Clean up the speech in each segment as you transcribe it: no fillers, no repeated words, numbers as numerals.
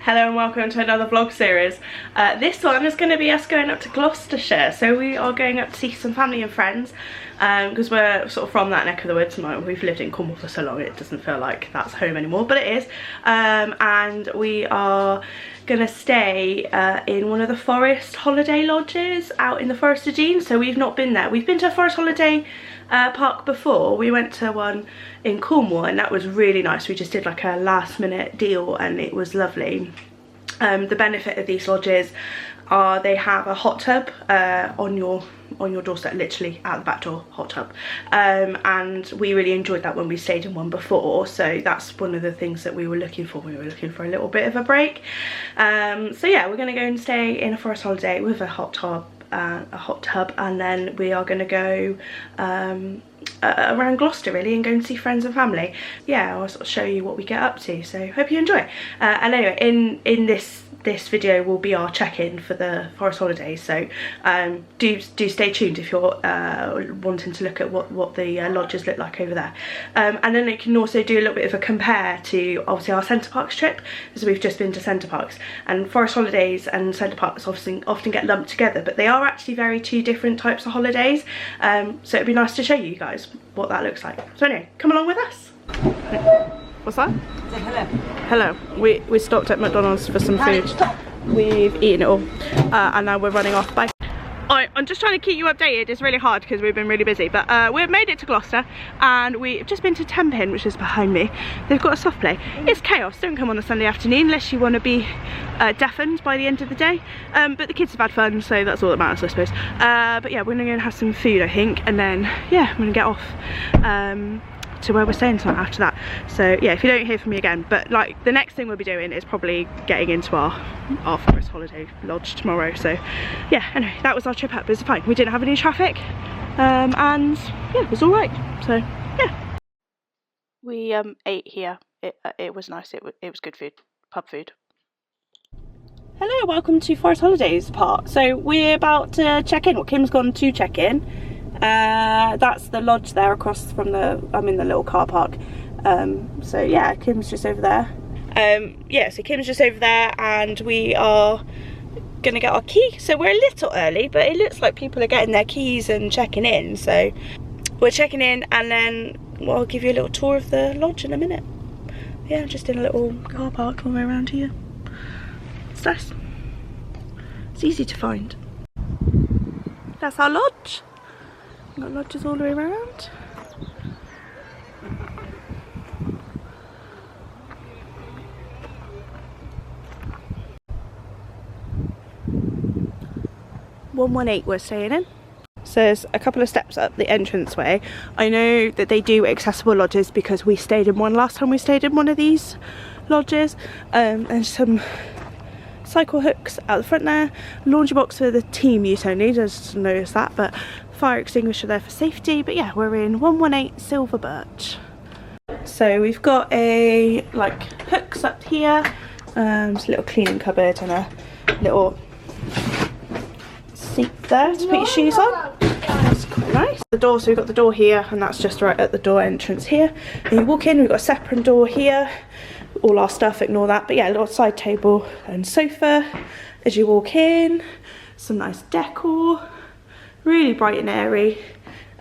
Hello and welcome to another vlog series. This one is going to be us going up to Gloucestershire. So we are going up to see some family and friends because we're sort of from that neck of the woods. We've lived in Cornwall for so long it doesn't feel like that's home anymore, but it is. And we are going to stay in one of the forest holiday lodges out in the Forest of Dean. So we've not been there. We've been to a forest holiday park before. We went to one in Cornwall and that was really nice. We just did like a last minute deal and it was lovely. The benefit of these lodges are they have a hot tub on your doorstep, literally out the back door, hot tub, and we really enjoyed that when we stayed in one before. So that's one of the things that we were looking for. We were looking for a little bit of a break. So yeah, we're going to go and stay in a forest holiday with a hot tub, and then we are going to go around Gloucester really and go and see friends and family. Yeah, I'll sort of show you what we get up to, so hope you enjoy. And anyway, in this video will be our check-in for the forest holidays, so do stay tuned if you're wanting to look at what the lodges look like over there. And then you can also do a little bit of a compare to obviously our Center Parcs trip, because we've just been to Center Parcs, and forest holidays and Center Parcs often get lumped together, but they are actually two different types of holidays. So it'd be nice to show you guys what that looks like. So anyway, come along with us. What's that? Say hello. Hello. We stopped at McDonald's for some food. We've eaten it all and now we're running off. Bye. I'm just trying to keep you updated. It's really hard because we've been really busy, but we've made it to Gloucester and we've just been to Tenpin, which is behind me. They've got a soft play. It's chaos. Don't come on a Sunday afternoon unless you want to be deafened by the end of the day, but the kids have had fun, so that's all that matters, I suppose. But yeah, we're gonna go and have some food, I think, and then yeah, I'm gonna get off to where we're staying tonight after that. So yeah, if you don't hear from me again, but like the next thing we'll be doing is probably getting into our forest holiday lodge tomorrow. So yeah, anyway, that was our trip up. It was fine. We didn't have any traffic, and yeah, it was all right. So yeah, we ate here. It was nice. It was good food, pub food. Hello, welcome to Forest Holidays Park. So we're about to check in. Well, Kim's gone to check in. That's the lodge there across from I'm in the little car park. So yeah, Kim's just over there. Yeah, so Kim's just over there and we are gonna get our key. So we're a little early, but it looks like people are getting their keys and checking in. So we're checking in and then I'll give you a little tour of the lodge in a minute. Yeah, just in a little car park all the way around here. It's nice. It's easy to find. That's our lodge. Got lodges all the way around. "118" we're staying in. So there's a couple of steps up the entranceway. I know that they do accessible lodges because we stayed in one last time we stayed in one of these lodges. And some cycle hooks out the front there. Laundry box for the team use only, just noticed that, but fire extinguisher there for safety. But yeah, we're in 118 Silver Birch. So we've got a hooks up here, just a little cleaning cupboard and a little seat there to put your shoes on. That's quite nice. The door, so we've got the door here and that's just right at the door entrance here. And you walk in, we've got a separate door here. All our stuff, ignore that, but yeah, a little side table and sofa as you walk in. Some nice decor, really bright and airy,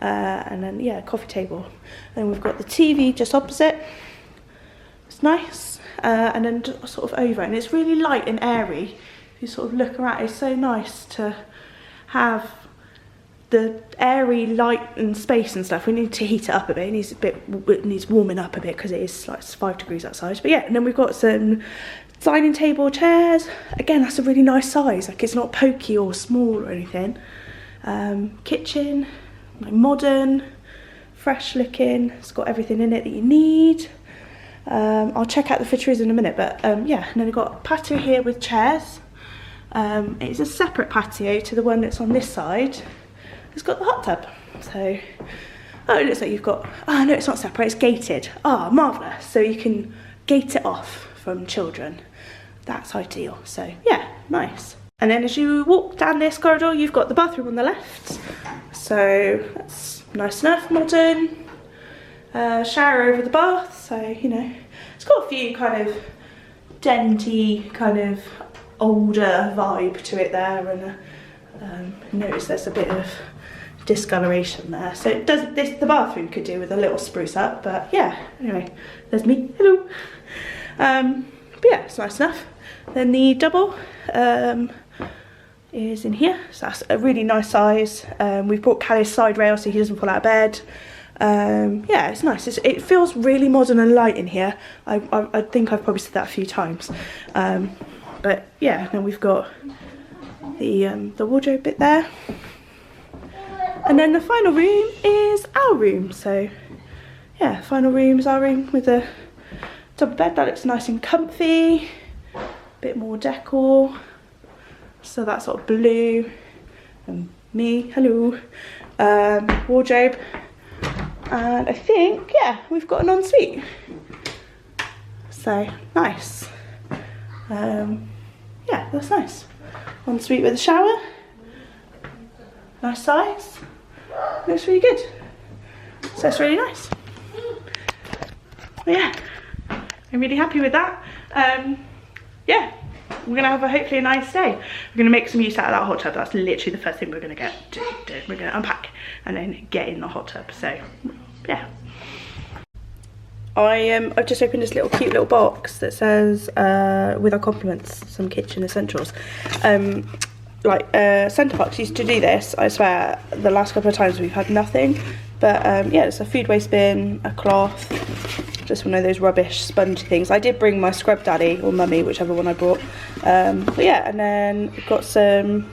and then yeah, coffee table. Then we've got the TV just opposite. It's nice, and then sort of over, and it's really light and airy. If you sort of look around, it's so nice to have the airy light and space and stuff. We need to heat it up a bit. It needs warming up a bit because it is like 5 degrees outside. But yeah, and then we've got some dining table chairs. Again, that's a really nice size. Like, it's not pokey or small or anything. Kitchen, like modern, fresh looking. It's got everything in it that you need. I'll check out the fitteries in a minute, but yeah, and then we've got a patio here with chairs. It's a separate patio to the one that's on this side. It's got the hot tub. So, oh, it looks like you've got, oh no, it's not separate, it's gated. Oh, marvellous. So you can gate it off from children. That's ideal. So yeah, nice. And then as you walk down this corridor, you've got the bathroom on the left. So that's nice enough, modern. Shower over the bath. So, you know, it's got a few kind of denty kind of older vibe to it there, and notice there's a bit of discoloration there, so it does, the bathroom could do with a little spruce up, but yeah, anyway, there's me, hello. But yeah, it's nice enough. Then the double is in here, so that's a really nice size. We've brought Callie's side rail so he doesn't fall out of bed. Yeah, it's nice. It feels really modern and light in here. I think I've probably said that a few times. But yeah, then we've got the wardrobe bit there. And then the final room is our room. So yeah, final room is our room with a double bed that looks nice and comfy. Bit more decor. So that's sort of blue. And me, hello. Wardrobe. And I think, yeah, we've got an ensuite. So nice. Yeah, that's nice. Ensuite with a shower. Nice size. Looks really good. So it's really nice. But yeah, I'm really happy with that. Yeah, we're gonna have hopefully a nice day. We're gonna make some use out of that hot tub. That's literally the first thing we're gonna do. We're gonna unpack and then get in the hot tub. So yeah. I've just opened this cute little box that says with our compliments, some kitchen essentials. Centre Parks used to do this. I swear the last couple of times we've had nothing, but yeah, it's a food waste bin, a cloth, just one of those rubbish sponge things. I did bring my Scrub Daddy or Mummy, whichever one I brought. But yeah, and then we've got some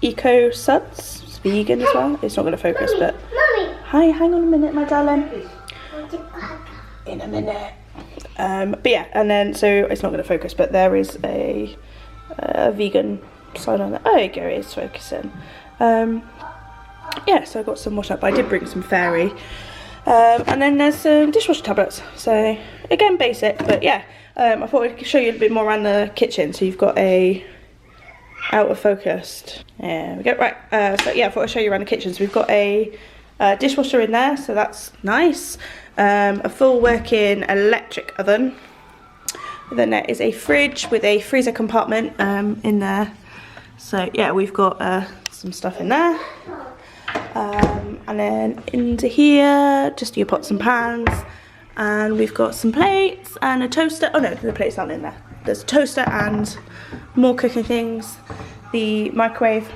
Eco Suds. It's vegan as well. It's not going to focus, but Mummy. Hi, hang on a minute, my darling. In a minute. But yeah, and then so it's not going to focus, but there is a vegan sign on there. Oh, there you go, it's focusing. Yeah, so I got some wash up. I did bring some fairy. And then there's some dishwasher tablets. So again, basic, but yeah. I thought I'd show you a bit more around the kitchen. So you've got a out of focused. There we go. Right. So yeah, I thought I'd show you around the kitchen. So we've got a dishwasher in there, so that's nice. A full working electric oven. Then there is a fridge with a freezer compartment in there. So yeah, we've got some stuff in there. And then into here, just your pots and pans. And we've got some plates and a toaster. Oh no, the plates aren't in there. There's a toaster and more cooking things. The microwave.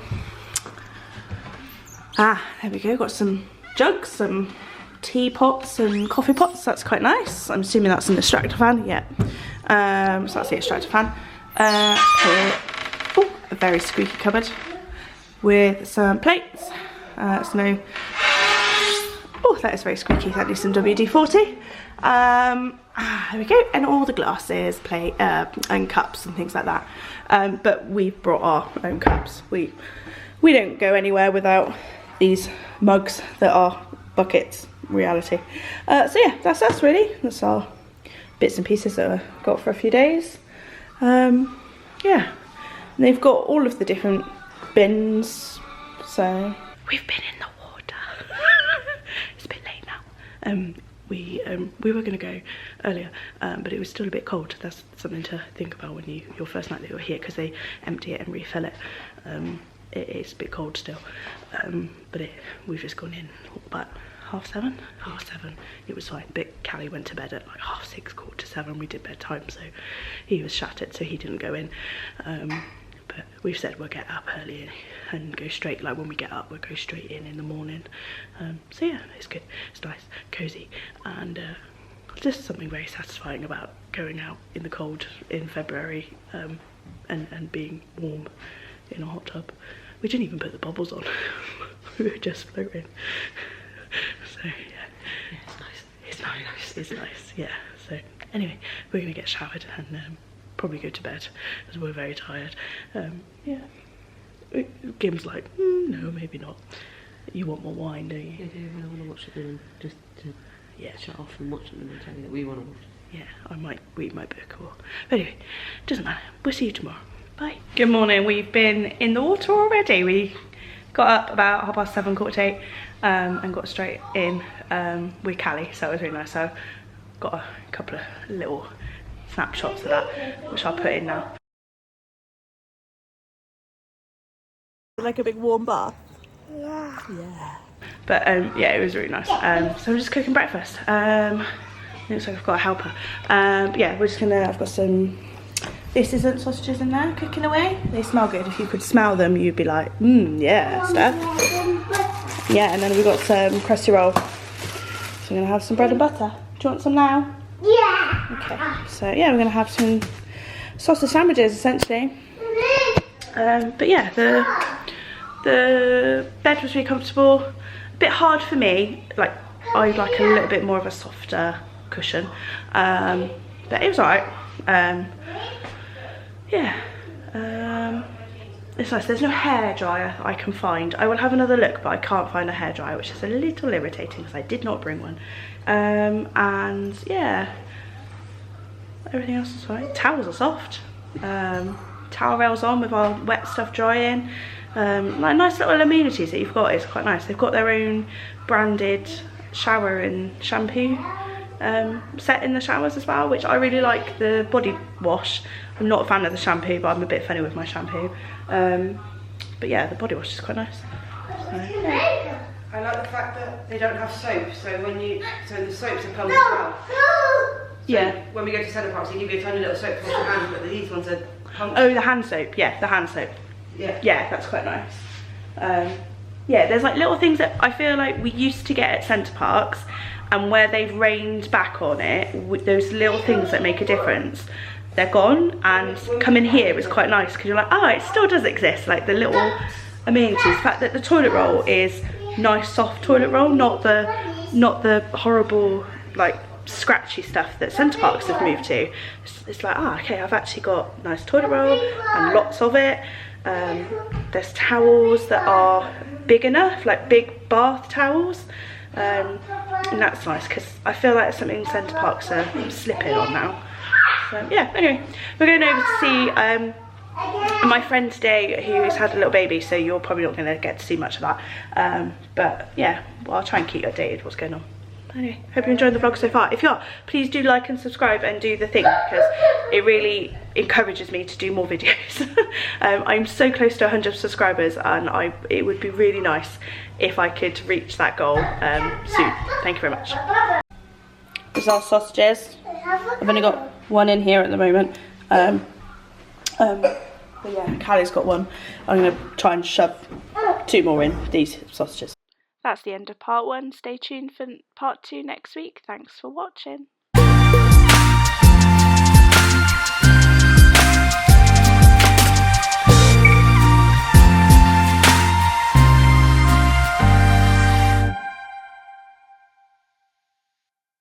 Ah, there we go. Got some jugs, some teapots and coffee pots. That's quite nice. I'm assuming that's an extractor fan. Yeah. So that's the extractor fan. Oh, a very squeaky cupboard with some plates. Oh, that is very squeaky. That needs some WD-40. There we go. And all the glasses, plate, and cups and things like that. But we've brought our own cups. We don't go anywhere without these mugs that are buckets. Reality. So yeah, that's us really. That's our bits and pieces that I've got for a few days. Yeah, and they've got all of the different bins. So we've been in the water. It's a bit late now. We were going to go earlier, but it was still a bit cold. That's something to think about when your first night that you're here, because they empty it and refill it. It's a bit cold still, but we've just gone in about half seven. It was fine, but Callie went to bed at like 6:30, 7:15. We did bedtime, so he was shattered, so he didn't go in. But we've said we'll get up early and go straight, like when we get up we'll go straight in the morning. So yeah, it's good, it's nice, cozy, and just something very satisfying about going out in the cold in February, and being warm in a hot tub. We didn't even put the bubbles on. We were just floating. So yeah, it's nice. It's very nice. It's nice. Yeah. So anyway, we're gonna get showered and probably go to bed as we're very tired. Yeah. Kim's like, no, maybe not. You want more wine, don't you? I do. I want to watch it and just to shut off and watch it and then tell you that we want to watch it. Yeah, I might read my book or. But anyway, doesn't matter. We'll see you tomorrow. Bye. Good morning. We've been in the water already. We got up about 7:30, 8:15, and got straight in with Callie, so it was really nice. So got a couple of little snapshots of that, which I'll put in now. Like a big warm bath. Yeah. But yeah, it was really nice. So we're just cooking breakfast. Looks like I've got a helper. Yeah, we're just gonna. I've got some. This isn't sausages in there, cooking away. They smell good. If you could smell them, you'd be like, yeah, stuff. Yeah, and then we've got some crusty roll. So we're gonna have some bread and butter. Do you want some now? Yeah. Okay. So yeah, we're gonna have some sausage sandwiches essentially. But yeah, the bed was really comfortable. A bit hard for me. Like I like a little bit more of a softer cushion. But it was alright. Yeah. It's nice. There's no hairdryer I can find. I will have another look, but I can't find a hairdryer, which is a little irritating because I did not bring one. And yeah, everything else is fine. Towels are soft. Towel rails on with our wet stuff drying. Like nice little amenities that you've got. It's quite nice. They've got their own branded shower and shampoo set in the showers as well, which I really like. The body wash, I'm not a fan of the shampoo, but I'm a bit funny with my shampoo. But yeah, the body wash is quite nice. So, yeah. I like the fact that they don't have soap, so the soaps are pumped out. Yeah. When we go to Centre Parks, they give you a tiny little soap to wash your hands, but these ones are pumped. Oh, the hand soap. Yeah, the hand soap. Yeah. Yeah, that's quite nice. Yeah, there's like little things that I feel like we used to get at Centre Parks, and where they've reined back on it, with those little things that make a difference, they're gone. And coming here is quite nice because you're like, oh, it still does exist. Like the little amenities, the fact that the toilet roll is nice, soft toilet roll, not the horrible like scratchy stuff that Centre Parks have moved to. It's like, oh, okay, I've actually got nice toilet roll and lots of it. There's towels that are big enough, like big bath towels, and that's nice because I feel like it's something Centre Parks are slipping on now. So yeah, anyway, we're going over to see my friend today who's had a little baby, so you're probably not going to get to see much of that. But yeah, well, I'll try and keep you updated what's going on. Anyway, hope you enjoyed the vlog so far. If you are, please do like and subscribe and do the thing, because it really encourages me to do more videos. I'm so close to 100 subscribers, and it would be really nice if I could reach that goal soon. Thank you very much. There's our sausages. I've only got one in here at the moment. But yeah, Callie's got one. I'm going to try and shove 2 more in these sausages. That's the end of part 1. Stay tuned for part 2 next week. Thanks for watching.